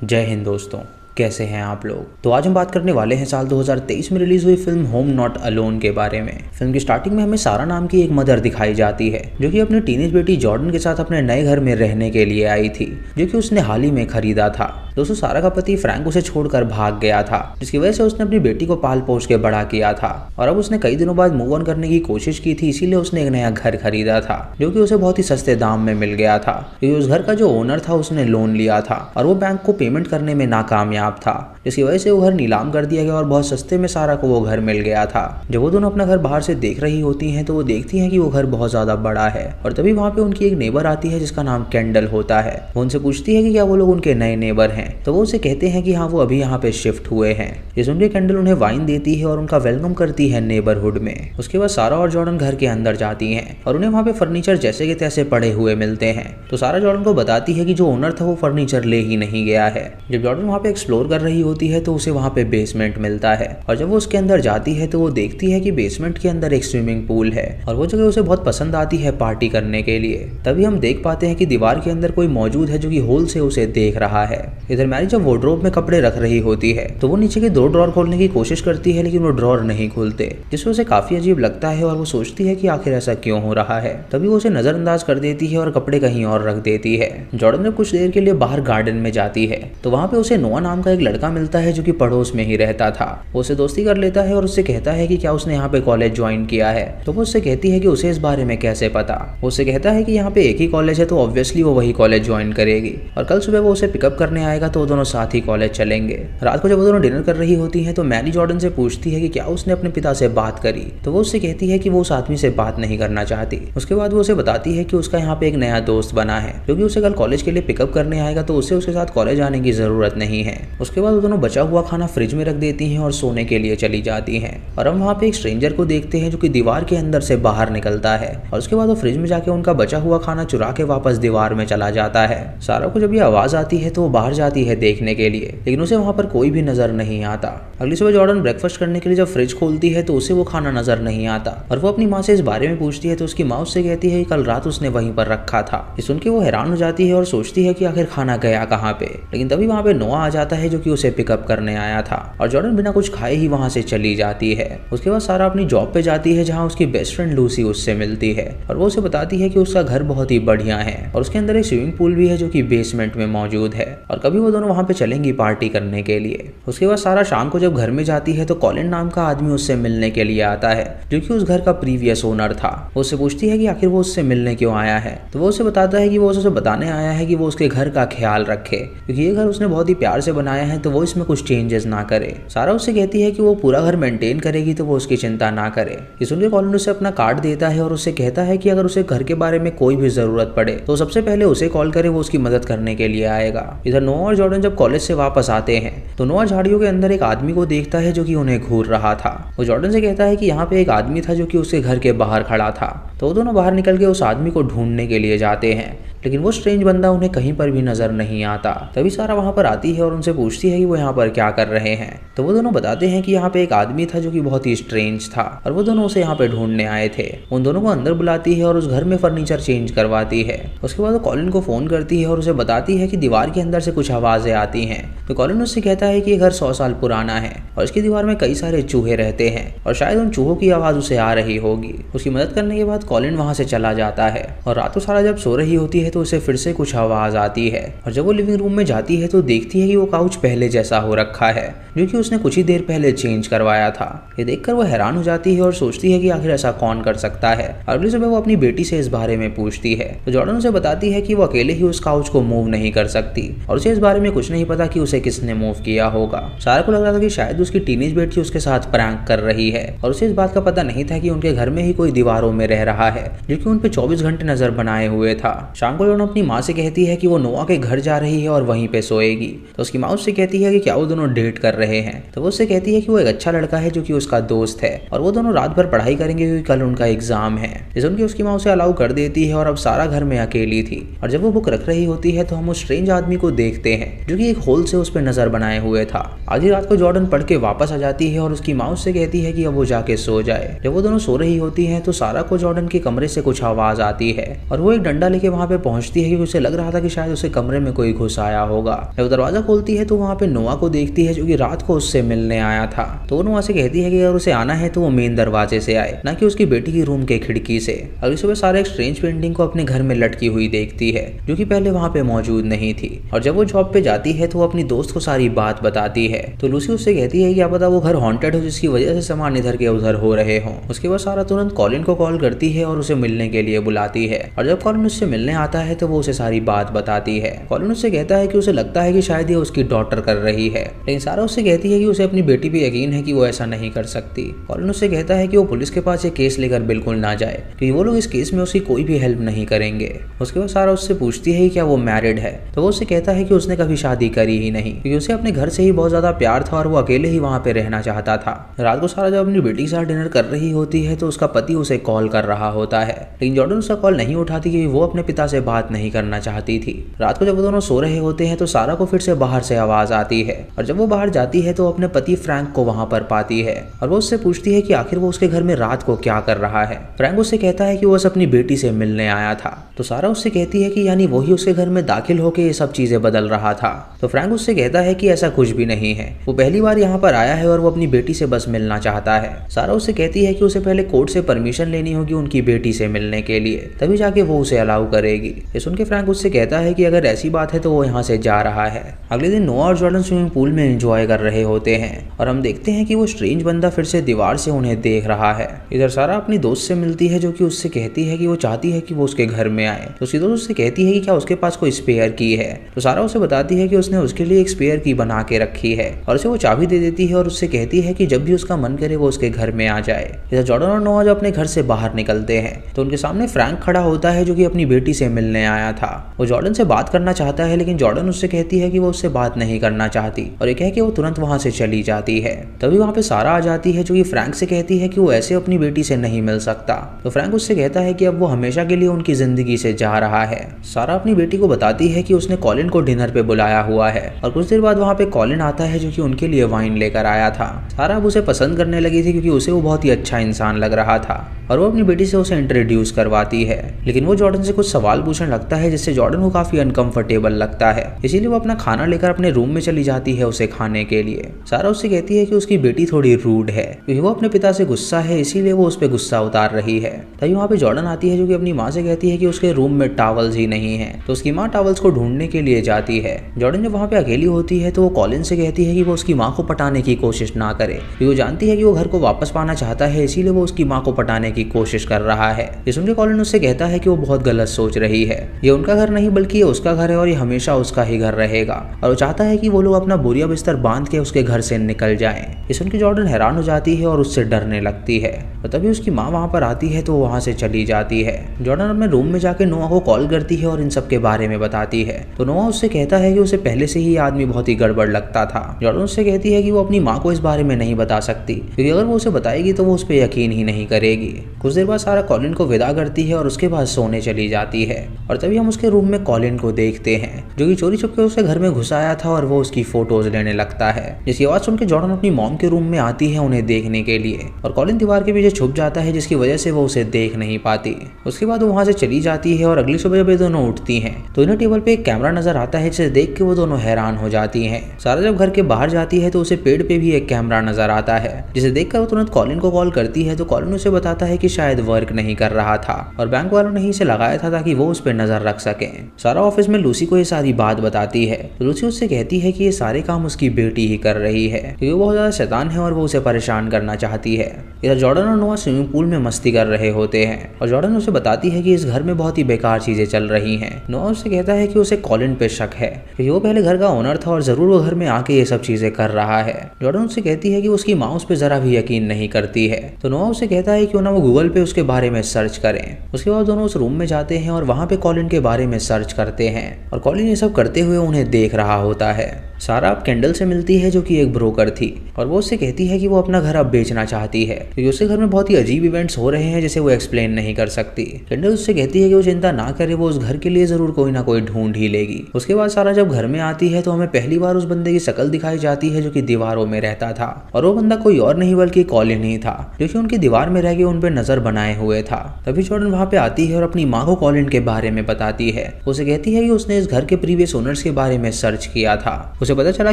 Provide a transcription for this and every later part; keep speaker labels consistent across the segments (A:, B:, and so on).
A: जय हिंद दोस्तों, कैसे हैं आप लोग। तो आज हम बात करने वाले हैं साल 2023 में रिलीज हुई फिल्म होम नॉट अलोन के बारे में। फिल्म की स्टार्टिंग में हमें सारा नाम की एक मदर दिखाई जाती है जो कि अपनी टीनेज बेटी जॉर्डन के साथ अपने नए घर में रहने के लिए आई थी जो कि उसने हाल ही में खरीदा था। दोस्तों, सारा का पति फ्रैंक उसे छोड़कर भाग गया था जिसकी वजह से उसने अपनी बेटी को पाल पोस के बड़ा किया था और अब उसने कई दिनों बाद मूव ऑन करने की कोशिश की थी, इसीलिए उसने एक नया घर खरीदा था जो कि उसे बहुत ही सस्ते दाम में मिल गया था क्योंकि उस घर का जो ओनर था उसने लोन लिया था और वो बैंक को पेमेंट करने में नाकामयाब था, जिसकी वजह से वो घर नीलाम कर दिया गया और बहुत सस्ते में सारा को वो घर मिल गया था। जब वो दोनों अपना घर बाहर से देख रही होती हैं तो वो देखती हैं कि वो घर बहुत ज्यादा बड़ा है और तभी वहाँ पे उनकी एक नेबर आती है जिसका नाम कैंडल होता है। वो उनसे पूछती है कि क्या वो लोग उनके नए नेबर हैं, तो वो उसे कहते हैं कि हाँ, वो अभी यहाँ पे शिफ्ट हुए हैं। ये सुनकर कैंडल उन्हें वाइन देती है और उनका वेलकम करती है नेबरहुड में। उसके बाद सारा और जॉर्डन घर के अंदर जाती हैं और उन्हें वहाँ पे फर्नीचर जैसे के तैसे पड़े हुए मिलते हैं। तो सारा जॉर्डन को बताती है कि जो ओनर था वो फर्नीचर ले ही नहीं गया है। जब जॉर्डन वहाँ पे एक्सप्लोर कर रही होती है तो उसे वहाँ पे बेसमेंट मिलता है और जब वो उसके अंदर जाती है तो वो देखती है कि बेसमेंट के अंदर एक स्विमिंग पूल है और वो जगह उसे बहुत पसंद आती है पार्टी करने के लिए। तभी हम देख पाते हैं कि दीवार के अंदर कोई मौजूद है जो कि होल से उसे देख रहा है। इधर मैरी जब वार्डरोब में कपड़े रख रही होती है तो वो नीचे के 2 ड्रॉर खोलने की कोशिश करती है लेकिन वो ड्रॉर नहीं खुलते, जिससे उसे काफी अजीब लगता है और वो सोचती है कि आखिर ऐसा क्यों हो रहा है। तभी वो उसे नजरअंदाज कर देती है और कपड़े कहीं और रख देती है। जॉर्डन जब कुछ देर के लिए बाहर गार्डन में जाती है तो वहाँ पे उसे नोआ नाम का एक लड़का मिलता है जो कि पड़ोस में ही रहता था। वो उसे दोस्ती कर लेता है और उससे कहता है कि क्या उसने यहाँ पे कॉलेज ज्वाइन किया है। तो वो उससे कहती है कि उसे इस बारे में कैसे पता। वो उससे कहता है कि यहाँ पे एक ही कॉलेज है तो ऑब्वियसली वो वही कॉलेज ज्वाइन करेगी और कल सुबह वो उसे पिकअप करने आएगा तो वो दोनों साथ ही कॉलेज चलेंगे। रात को जब वो दोनों डिनर कर रही होती हैं तो मैरी जॉर्डन से पूछती है कि क्या उसने अपने पिता से बात करी। तो वो उससे कहती है कि वो उस आदमी से बात नहीं करना चाहती। उसके बाद वो उसे बताती है कि उसका यहाँ पे एक नया दोस्त बना है जो कि उसे कल कॉलेज के लिए पिकअप करने आएगा तो उसे उसके साथ कॉलेज आने की जरूरत नहीं है। उसके बाद वो दोनों बचा हुआ खाना फ्रिज में रख देती हैं और सोने के लिए चली जाती हैं। और हम वहाँ पे एक स्ट्रेंजर को देखते हैं जो कि दीवार के अंदर से बाहर निकलता है और उसके बाद वो फ्रिज में जाके उनका बचा हुआ खाना चुरा के वापस दीवार में चला जाता है। सारा को जब ये आवाज आती है तो वो बाहर जाती है देखने के लिए, लेकिन उसे वहाँ पर कोई भी नजर नहीं आता। अगली सुबह जॉर्डन ब्रेकफास्ट करने के लिए जब फ्रिज खोलती है तो उसे वो खाना नजर नहीं आता और वो अपनी माँ से इस बारे में पूछती है तो उसकी माँ उससे कहती है कि कल रात उसने वहीं पर रखा था। ये सुन के वो हैरान हो जाती है और सोचती है कि आखिर खाना गया कहाँ पे। लेकिन तभी वहाँ पे नोआ आ जाता है जो कि उसे पिकअप करने आया था और जॉर्डन बिना कुछ खाए ही वहाँ से चली जाती है। उसके बाद सारा अपनी जॉब पे जाती है जहाँ उसकी बेस्ट फ्रेंड लूसी उससे मिलती है और वो उसे बताती है कि उसका घर बहुत ही बढ़िया है और उसके अंदर एक स्विमिंग पूल भी है जो कि बेसमेंट में मौजूद है और कभी वो दोनों वहाँ पे चलेंगी पार्टी करने के लिए। उसके बाद सारा शाम को जब घर में जाती है तो कॉलिन नाम का आदमी उससे मिलने के लिए आता है जो कि उस घर का प्रीवियस ओनर था। वो उससे पूछती है कि आखिर वो उससे मिलने क्यों आया है। तो वो उसे बताता है कि वो उसे बताने आया है कि वो उसके घर का ख्याल रखे क्योंकि ये घर उसने बहुत ही प्यार से बनाया है तो वो इसमें कुछ चेंजेस ना करे। सारा उससे कहती है कि वो पूरा घर मेंटेन करेगी तो वो उसकी चिंता ना करे। ये सुनकर कॉलिन उसे अपना कार्ड देता है और उससे कहता है कि अगर उसे घर के बारे में कोई भी जरूरत पड़े तो सबसे पहले उसे कॉल करे, वो उसकी मदद करने के लिए आएगा। इधर नोआ और जॉर्डन जब कॉलेज से वापस आते हैं तो नोआ झाड़ियों के अंदर एक आदमी को देखता है जो कि उन्हें घूर रहा था। वो जॉर्डन से कहता है कि यहाँ पे एक आदमी था जो कि उसके घर के बाहर खड़ा था। तो वो दोनों बाहर निकल के उस आदमी को ढूंढने के लिए जाते हैं लेकिन वो स्ट्रेंज बंदा उन्हें कहीं पर भी नजर नहीं आता। तभी सारा वहाँ पर आती है और उनसे पूछती है कि वो यहाँ पर क्या कर रहे हैं। तो वो दोनों बताते हैं कि यहाँ पे एक आदमी था जो कि बहुत ही स्ट्रेंज था और वो दोनों उसे यहाँ पे ढूंढने आए थे। उन दोनों को अंदर बुलाती है और उस घर में फर्नीचर चेंज करवाती है। उसके बाद वो कॉलिन को फोन करती है और उसे बताती है कि दीवार के अंदर से कुछ आवाजें आती हैं। तो कॉलिन उससे कहता है कि ये घर 100 साल पुराना है और इसकी दीवार में कई सारे चूहे रहते हैं और शायद उन चूहों की आवाज उसे आ रही होगी। उसकी मदद करने के बाद कॉलिन वहां से चला जाता है और रातों सारा जब सो रही होती है तो उसे फिर से कुछ आवाज आती है और जब वो लिविंग रूम में जाती है तो देखती है कि वो काउच पहले जैसा हो रखा है जो कि उसने कुछ ही देर पहले चेंज करवाया था। ये देखकर वो हैरान हो जाती है और सोचती है कि आखिर ऐसा कौन कर सकता है। अगली सुबह वो अपनी बेटी से इस बारे में पूछती है तो जॉर्डन उसे बताती है कि वो अकेले ही उस काउच को मूव नहीं कर सकती और उसे इस बारे में कुछ नहीं पता कि उसे किसने मूव किया होगा। सारा को लग रहा था कि शायद उसकी टीनेज बेटी उसके साथ प्रैंक कर रही है और उसे इस बात का पता नहीं था कि उनके घर में ही कोई दीवारों में रह रहा है जो कि उन पे 24 घंटे नजर बनाए हुए था। शाम को जॉर्डन अपनी माँ से कहती है कि वो नोआ के घर जा रही है और वहीं पे सोएगी। तो उसकी माँ उससे कहती है कि क्या वो दोनों डेट कर रहे हैं। तो वो उससे कहती है कि वो एक अच्छा लड़का है जो कि उसका दोस्त है और वो दोनों रात भर पढ़ाई करेंगे क्योंकि कल उनका एग्जाम है। इस उनकी उसकी माँ उसे अलाउ कर देती है और अब सारा घर में अकेली थी और जब वो बुक रख रही होती है तो हम उस स्ट्रेंज आदमी को देखते हैं जो कि एक होल से उस पर नजर बनाए हुए था। आधी रात को जॉर्डन पढ़ के वापस आ जाती है और उसकी माँ उससे कहती है कि अब वो जाके सो जाए। जब वो दोनों सो रही होती हैं तो सारा को जॉर्डन के कमरे से कुछ आवाज आती है और वो एक डंडा लेके वहाँ पे पहुंचती है क्योंकि उसे लग रहा था कि शायद उसे कमरे में कोई घुस आया होगा। जब वो दरवाजा खोलती है तो वहाँ पे नोआ को देखती है जो कि रात को उससे मिलने आया था। तो वो नोआ से कहती है कि अगर उसे आना है तो वो मेन दरवाजे से आए, ना कि उसकी बेटी की रूम के खिड़की से। अगली सुबह सारा एक स्ट्रेंज पेंटिंग को अपने घर में लटकी हुई देखती है जो कि पहले वहाँ पे मौजूद नहीं थी। और जब वो जॉब पे जाती है तो वो अपनी दोस्त को सारी बात बताती है। तो लूसी उससे कहती है कि क्या पता वो घर हॉन्टेड हो जिसकी वजह से सामान इधर के उधर हो रहे हों। उसके बाद सारा तुरंत कॉलिन को कॉल करती है और उसे मिलने के लिए बुलाती है। और जब कॉलिन उससे मिलने आता है तो वो उसे सारी बात बताती है। कॉलिन उससे कहता है कि उसे लगता है कि शायद ये उसकी डॉटर कर रही है, लेकिन सारा उससे कहती है कि उसे अपनी बेटी पे यकीन है कि वो ऐसा नहीं कर सकती। कॉलिन उससे कहता है कि वो पुलिस के पास ये केस लेकर बिल्कुल ना जाए क्योंकि वो लोग इस केस में उसकी कोई भी हेल्प नहीं करेंगे। उसके बाद सारा उससे पूछती है कि क्या वो मैरिड है, तो वो उससे कहता है कि उसने कभी शादी करी ही नहीं क्योंकि उसे अपने घर से ही बहुत ज्यादा प्यार था और वो अकेले ही वहाँ पे रहना चाहता था। रात को सारा जब अपनी बेटी के साथ डिनर कर रही होती है तो उसका पति उसे कॉल कर रहा होता है, लेकिन जॉर्डन उसका कॉल नहीं उठाती क्योंकि वो अपने पिता से बात नहीं करना चाहती थी। रात को जब वो दोनों सो रहे होते हैं तो सारा को फिर से बाहर से आवाज आती है और जब वो बाहर जाती है तो अपने पति फ्रैंक को वहाँ पर पाती है और वो उससे पूछती है कि आखिर वो उसके घर में रात को क्या कर रहा है। फ्रैंक उससे कहता है कि वो बस अपनी बेटी से मिलने आया था। तो सारा उससे कहती है कि यानी वही उसके घर में दाखिल होकर ये सब चीजें बदल रहा था। तो फ्रैंक उससे कहता है कि ऐसा कुछ भी नहीं है, वो पहली बार यहाँ पर आया है और वो अपनी बेटी से बस मिलना चाहता है। सारा उससे कहती है कि उसे पहले कोर्ट से परमिशन लेनी होगी उनकी बेटी से मिलने के लिए, तभी जाके वो उसे अलाउ करेगी। ये सुन के फ्रैंक उससे कहता है कि अगर ऐसी बात है तो वो यहाँ से जा रहा है। अगले दिन नोआ और जॉर्डन स्विमिंग पूल में एंजॉय कर रहे होते हैं और हम देखते हैं कि वो स्ट्रेंज बंदा फिर से दीवार से उन्हें देख रहा है। इधर सारा अपनी दोस्त से मिलती है जो कि उससे कहती है कि वो चाहती है कि वो उसके घर में आए। तो उसकी दोस्त उससे कहती है कि क्या उसके पास कोई स्पेयर की है। तो सारा उसे बताती है कि उसने उसके लिए एक स्पेयर की बना के रखी है और उसे वो चाबी दे देती है और उससे कहती है कि जब भी उसका मन करे वो उसके घर में आ जाए। इधर जॉर्डन और नोआ जब अपने घर से बाहर निकलते हैं तो उनके सामने फ्रैंक खड़ा होता है जो कि अपनी बेटी से मिलने आया था। वो जॉर्डन से बात करना चाहता है लेकिन जॉर्डन उससे कहती है कि वो उससे बात नहीं करना चाहती और ये कह के वो तुरंत वहां से चली जाती है। तभी वहां पे सारा आ जाती है जो कि फ्रैंक से कहती है कि वो ऐसे अपनी बेटी से नहीं मिल सकता। तो फ्रैंक उससे कहता है कि अब वो हमेशा के लिए उनकी जिंदगी से जा रहा है। सारा अपनी बेटी को बताती है कि उसने कॉलिन को डिनर पे बुलाया हुआ है और कुछ देर बाद वहाँ पे कॉलिन आता है जो कि उनके लिए वाइन लेकर आया था। सारा अब उसे पसंद करने लगी थी क्योंकि उसे वो बहुत ही अच्छा इंसान लग रहा था और वो अपनी बेटी से उसे इंट्रोड्यूस करवाती है, लेकिन वो जॉर्डन से कुछ सवाल पूछने लगता है जिससे जॉर्डन को काफी अनकंफर्टेबल लगता है। इसीलिए वो अपना खाना लेकर अपने रूम में चली जाती है उसे खाने के लिए। सारा उससे कहती है कि उसकी बेटी थोड़ी रूड है क्योंकि वो अपने पिता से गुस्सा है, इसीलिए वो उस पर गुस्सा उतार रही है। तभी वहाँ पे जॉर्डन आती है जो कि अपनी माँ से कहती है कि उसके रूम में टॉवल्स ही नहीं है। तो उसकी माँ टॉवल्स को ढूंढने के लिए जाती है। जॉर्डन जब वहाँ पे अकेली होती है तो वो कॉलिन से कहती है कि वो उसकी माँ को पटाने की कोशिश ना करे क्योंकि वो जानती है कि वो घर को वापस पाना चाहता है, इसीलिए वो उसकी माँ को पटाने की कोशिश कर रहा है। ये सुनकर कॉलिन उससे कहता है कि वो बहुत गलत सोच रही है, ये उनका घर नहीं बल्कि ये उसका घर है और ये हमेशा उसका ही घर रहेगा और वो चाहता है कि वो लोग अपना बोरिया बिस्तर बांध के उसके घर से निकल जाएं। ये सुनकर जॉर्डन हैरान हो जाती है और उससे डरने लगती है और तभी उसकी माँ वहाँ पर आती है तो वो वहाँ से चली जाती है। जॉर्डन अपने रूम में जाके नोआ को कॉल करती है और इन सब के बारे में बताती है। तो नोआ उससे कहता है कि उसे पहले से ही आदमी बहुत ही गड़बड़ लगता था। जॉर्डन उससे कहती है कि वो अपनी माँ को इस बारे में नहीं बता सकती क्योंकि अगर वो उसे बताएगी तो वो उस पर यकीन ही नहीं करेगी। कुछ देर बाद सारा कॉलिन को विदा करती है और उसके बाद सोने चली जाती है और तभी हम उसके रूम में कॉलिन को देखते हैं जो कि चोरी छुपके उसके घर में घुस आया था और वो उसकी फोटोज लेने लगता है। जिसकी आवाज सुनकर जॉर्डन अपनी मॉम के रूम में आती है उन्हें देखने के लिए और कॉलिन दीवार के पीछे छुप जाता है जिसकी वजह से वो उसे देख नहीं पाती। उसके बाद वो वहां से चली जाती है और अगली सुबह जब ये दोनों उठती हैं तो इन्हें टेबल पे एक कैमरा नजर आता है जिसे देख के वो दोनों हैरान हो जाती हैं। सारा जब घर के बाहर जाती है तो उसे पेड़ पे भी एक कैमरा नजर आता है जिसे देखकर वो तुरंत कॉलिन को कॉल करती है। तो कॉलिन उसे बताता है कि शायद वर्क नहीं कर रहा था और बैंक वालों ने ही इसे लगाया था ताकि वो उस पर नजर रख सके। सारा ऑफिस में लूसी को ये सारी बात बताती है तो लूसी उससे कहती है कि ये सारे काम उसकी बेटी ही कर रही है क्योंकि वो बहुत ज्यादा शैतान है और वो उसे परेशान करना चाहती है। इधर जॉर्डन और नोआ स्विमिंग पूल में मस्ती कर रहे होते हैं और जॉर्डन उसे बताती है कि इस घर में बहुत ही बेकार चीजें चल रही हैं। नोआ उससे कहता है कि उसे कॉलिन पे शक है क्योंकि वो पहले घर का ओनर था और जरूर वो घर में आके ये सब चीजें कर रहा है। जॉर्डन उससे कहती है कि उसकी माँ उस पर जरा भी यकीन नहीं करती है। तो नोआ उसे कहता है कि ना वो गूगल पे उसके बारे में सर्च करें। उसके बाद दोनों उस रूम में जाते हैं और वहाँ पे कॉलिन के बारे में सर्च करते हैं और कॉलिन ये सब करते हुए उन्हें देख रहा होता है। सारा अब कैंडल से मिलती है जो कि एक ब्रोकर थी और वो उससे कहती है कि वो अपना घर अब बेचना चाहती है क्योंकि उसके घर में बहुत ही अजीब इवेंट्स हो रहे हैं जिसे वो एक्सप्लेन नहीं कर सकती। कैंडल उससे कहती है कि वो चिंता ना करे, वो उस घर के लिए जरूर कोई ना कोई ढूंढ ही लेगी। उसके बाद सारा सारा जब घर में आती है तो हमें पहली बार उस बंदे की शक्ल दिखाई जाती है जो कि दीवारों में रहता था, और वो बंदा कोई और नहीं बल्कि कॉलिन ही था, जो कि उनकी दीवार में रह के उन पे नजर बनाए हुए था। तभी जॉर्डन वहाँ पे आती है और अपनी माँ को कॉलिन के बारे में बताती है। उसे कहती है कि उसने इस घर के प्रीवियस ओनर्स के बारे में सर्च किया था। उसे पता चला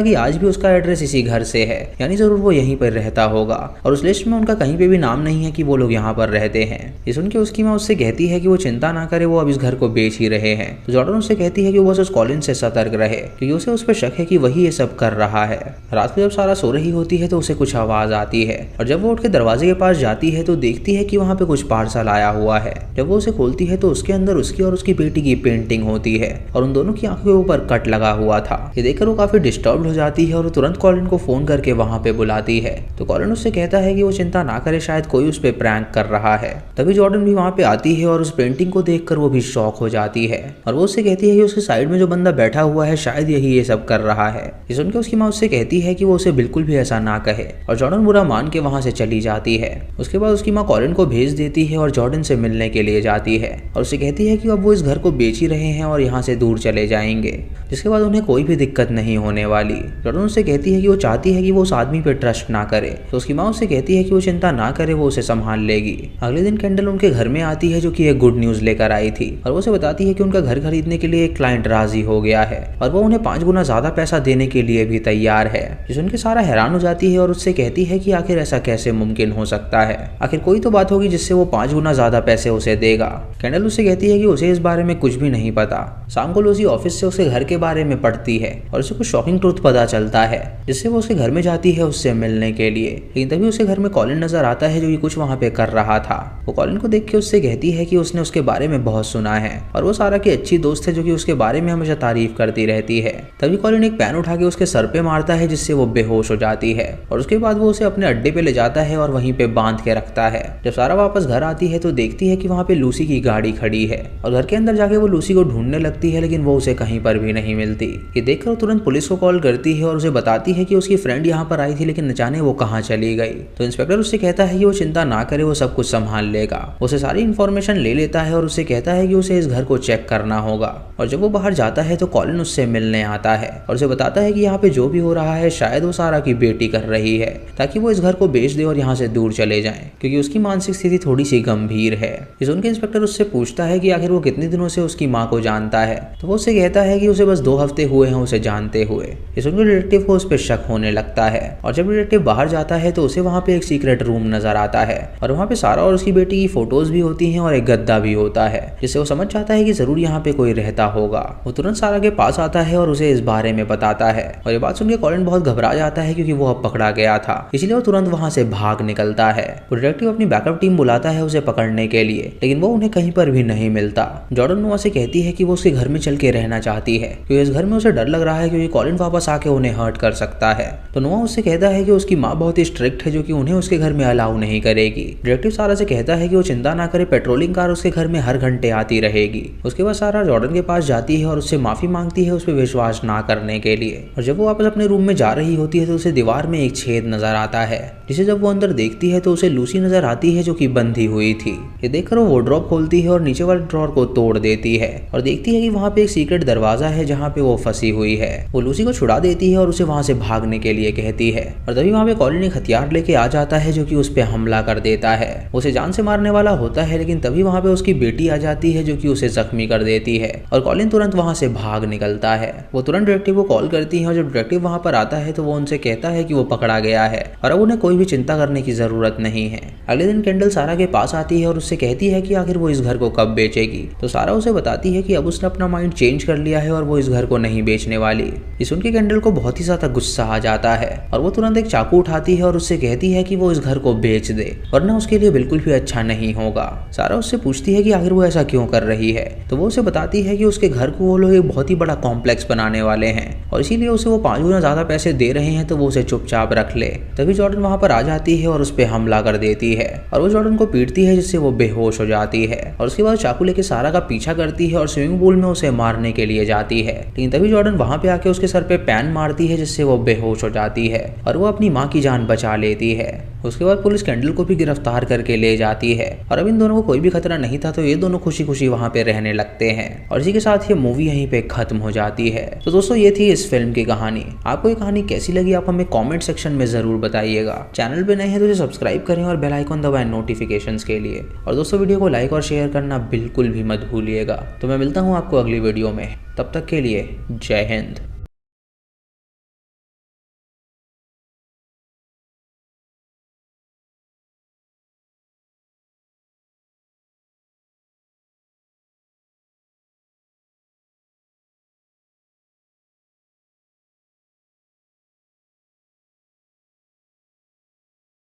A: कि आज भी उसका एड्रेस इसी घर से है, यानी जरूर वो यहीं पर रहता होगा, और उस लिस्ट में उनका कहीं पे भी नाम नहीं है कि वो लोग यहाँ पर रहते हैं। ये सुन के उसकी माँ उससे कहती है कि वो चिंता ना करे, वो अब इस घर को बेच ही रहे हैं। तो जॉर्डन उससे कहती है कि वो बस उस कॉलिन से सतर्क रहे, क्योंकि उसे उस पर शक है कि वही ये सब कर रहा है। रात को जब सारा सो रही होती है तो उसे कुछ आवाज आती है, और जब वो उठ के दरवाजे के पास जाती है तो देखती है कि वहाँ पे कुछ पार्सल आया हुआ है। जब वो उसे खोलती है तो उसके अंदर उसकी और उसकी बेटी की पेंटिंग होती है, और उन दोनों की आंखों के ऊपर कट लगा हुआ था। ये देखकर वो काफी डिस्टर्ब हो जाती है और तुरंत कॉलिन को फोन करके वहाँ पे बुलाती है। तो कॉलिन उससे कहता है कि वो चिंता ना करे, शायद कोई उस पर प्रैंक कर रहा है। तभी जॉर्डन भी वहाँ पे आती है और उस पेंटिंग को देखकर वो भी शॉक हो जाती है, और वो उससे कहती है कि उसके साइड में जो बंदा बैठा हुआ है शायद यही ये सब कर रहा है। ये सुनकर उसकी माँ उससे कहती है कि वो उसे बिल्कुल भी ऐसा ना कहे, और जॉर्डन बुरा मान के वहाँ से चली जाती है। उसके बाद उसकी माँ कॉलिन को भेज देती है और जॉर्डन से मिलने के लिए जाती है, और उसे कहती है कि अब वो इस घर को बेच ही रहे हैं और यहाँ से दूर चले जाएंगे, जिसके बाद उन्हें कोई भी दिक्कत नहीं होने वाली। जॉर्डन उससे कहती है कि वो चाहती है कि वो उस आदमी पे ट्रस्ट ना करे, तो उसकी माँ उससे कहती है कि वो चिंता ना करे, वो उसे संभाल लेगी। अगले दिन कैंडल उनके घर में आती है जो कि एक गुड न्यूज लेकर आई थी, और वो उसे बताती है कि उनका घर खरीदने के लिए एक क्लाइंट राजी हो गया है, और वो उन्हें 5 गुना ज्यादा पैसा देने के लिए भी तैयार है। जो सुनकर सारा हैरान हो जाती है और उससे कहती है कि आखिर ऐसा कैसे मुमकिन हो सकता है, आखिर कोई तो बात होगी जिससे वो 5 गुना ज्यादा पैसे उसे देगा। कैंडल उससे कहती है कि उसे इस बारे में कुछ भी नहीं पता। शाम को लूसी ऑफिस से उसके घर के बारे में पढ़ती है और उसे कुछ शॉकिंग ट्रूथ पता चलता है, जिससे वो उसके घर में जाती है उससे मिलने के लिए। लेकिन तभी उसके घर में कॉलिन नजर आता है जो कि कुछ वहाँ पे कर रहा था। वो कॉलिन को देख के उससे कहती है कि उसने उसके बारे में बहुत सुना है, और वो सारा की अच्छी दोस्त है जो कि उसके बारे में हमेशा तारीफ करती रहती है। तभी कॉलिन एक पेन उठा के उसके सर पे मारता है, जिससे वो बेहोश हो जाती है, और उसके बाद वो उसे अपने अड्डे पे ले जाता है और वहीं पे बांध के रखता है। जब सारा वापस घर आती है तो देखती है कि वहाँ पे लूसी की गाड़ी खड़ी है, और घर के अंदर जाके वो लूसी को ढूंढने लगती है, लेकिन वो उसे कहीं पर भी नहीं मिलती। ये देखकर वो तुरंत पुलिस को कॉल करती है और उसे बताती है कि उसकी फ्रेंड यहाँ पर आई थी, लेकिन न जाने वो कहाँ चली गई। तो इंस्पेक्टर उससे कहता है कि वो चिंता ना करे, वो सब कुछ संभाल लेगा। उसे सारी इन्फॉर्मेशन ले लेता है और उससे कहता है कि उसे इस घर को चेक करना होगा। और जब वो बाहर जाता है तो कॉलिन उससे मिलने आता है और उसे बताता है कि यहाँ पे जो भी हो रहा है शायद वो सारा की बेटी कर रही है, ताकि वो इस घर को बेच दे और यहाँ से दूर चले जाए, क्योंकि उसकी मानसिक स्थिति थोड़ी सी गंभीर है। इस उनके इंस्पेक्टर उससे पूछता है कि आखिर वो कितने दिनों से उसकी माँ को जानता है, तो वो उससे कहता है कि उसे बस 2 हफ्ते हुए हैं उसे जानते हुए। इस उनके डिटेक्टिव को उस पर शक होने लगता है, और जब डिटेक्टिव बाहर जाता है तो उसे वहाँ पे एक सीक्रेट रूम नजर आता है, और वहाँ पे सारा और उसकी बेटी की फोटोज भी होती हैं और एक गद्दा भी होता है, जिससे वो समझ जाता है कि जरूर यहाँ पे कोई रहता होगा। वो तुरंत सारा के पास आता है और उसे इस बारे में बताता है, और ये बात सुनकर कॉलिन बहुत घबरा जाता है क्योंकि वो अब पकड़ा गया था, इसलिए वो तुरंत वहाँ से भाग निकलता है। वो डिटेक्टिव अपनी बैकअप टीम बुलाता है उसे पकड़ने के लिए, लेकिन वो उन्हें कहीं पर भी नहीं मिलता। जॉर्डन नोआ से कहती है कि वो उसके घर में चल के रहना चाहती है, क्योंकि इस घर में उसे डर लग रहा है क्योंकि कॉलिन वापस आके उन्हें हर्ट कर सकता है। तो नोआ उससे कहता है कि उसकी माँ बहुत ही स्ट्रिक्ट है जो कि उन्हें उसके घर में अलाउ नहीं करेगी। डिटेक्टिव सारा से कहता है कि वो चिंता ना करे, पेट्रोलिंग कार उसके घर में हर घंटे आती रहेगी। उसके बाद सारा जॉर्डन के पास जाती है और उससे माफी मांगती है उस पर विश्वास ना करने के लिए। और जब वो वापस अपने रूम में जा रही होती है तो उसे दीवार में एक छेद नजर आता है, जिसे जब वो अंदर देखती है तो उसे लूसी नजर आती है जो कि बंधी हुई थी। ये देखकर वो वार्डरोब खोलती है और नीचे वाले ड्रॉर को तोड़ देती है और देखती है कि वहाँ पे एक सीक्रेट दरवाजा है जहाँ पे वो फंसी हुई है। वो लूसी को छुड़ा देती है और उसे वहाँ से भागने के लिए कहती है, और तभी वहाँ पे कॉलिन एक हथियार लेके आ जाता है जो कि उस पे हमला कर देता है। उसे जान से मारने वाला होता है, लेकिन तभी वहाँ पे उसकी बेटी आ जाती है जो कि उसे जख्मी कर देती है, और कॉलिन तुरंत वहाँ से भाग निकलता है। वो तुरंत डिटेक्टिव को कॉल करती है, और जब डिटेक्टिव वहाँ पर आता है तो वो उनसे कहता है कि वो पकड़ा गया है और अब उन्हें कोई भी चिंता करने की जरूरत नहीं है। अगले दिन कैंडल सारा के पास आती है और उससे कहती है कि आखिर वो इस घर को कब बेचेगी। तो सारा उसे बताती है कि अब उसने अपना माइंड चेंज कर लिया है और वो इस घर को नहीं बेचने वाली। ये सुन के कैंडल को बहुत ही ज्यादा गुस्सा आ जाता है और वो तुरंत एक चाकू उठाती है और उससे कहती है कि वो इस घर को बेच दे, वरना उसके लिए बिल्कुल भी अच्छा नहीं होगा। सारा उससे पूछती है कि आखिर वो ऐसा क्यों कर रही है, तो वो उसे बताती है कि उसके घर को वो लोग एक बहुत ही बड़ा कॉम्प्लेक्स बनाने वाले हैं और इसीलिए उसे वो 5 गुना ज्यादा पैसे दे रहे हैं, तो वो उसे चुपचाप रख ले। तभी जॉर्डन वहां पर आ जाती है और उस पर हमला कर देती है और वो जॉर्डन को पीटती है, जिससे वो बेहोश हो जाती है और उसके बाद चाकू लेके सारा का पीछा करती है और स्विमिंग पूल में उसे मारने के लिए जाती है। लेकिन तभी जॉर्डन वहां पे आके उसके सर पे पैन मारती है, जिससे वो बेहोश हो जाती है और वो अपनी माँ की जान बचा लेती है। उसके बाद पुलिस कैंडल को भी गिरफ्तार करके ले जाती है और अब इन दोनों को कोई भी खतरा नहीं था, तो ये दोनों खुशी खुशी वहाँ पे रहने लगते हैं और इसी के साथ ये मूवी यहीं पे खत्म हो जाती है। तो दोस्तों ये थी इस फिल्म की कहानी। आपको ये कहानी कैसी लगी आप हमें कॉमेंट सेक्शन में जरूर बताइएगा। चैनल पे नए हैं तो सब्सक्राइब करें और बेल आइकन दबाएं नोटिफिकेशंस के लिए। और दोस्तों वीडियो को लाइक और शेयर करना बिल्कुल भी मत भूलिएगा। तो मैं मिलता हूँ आपको अगली वीडियो में, तब तक के लिए जय हिंद।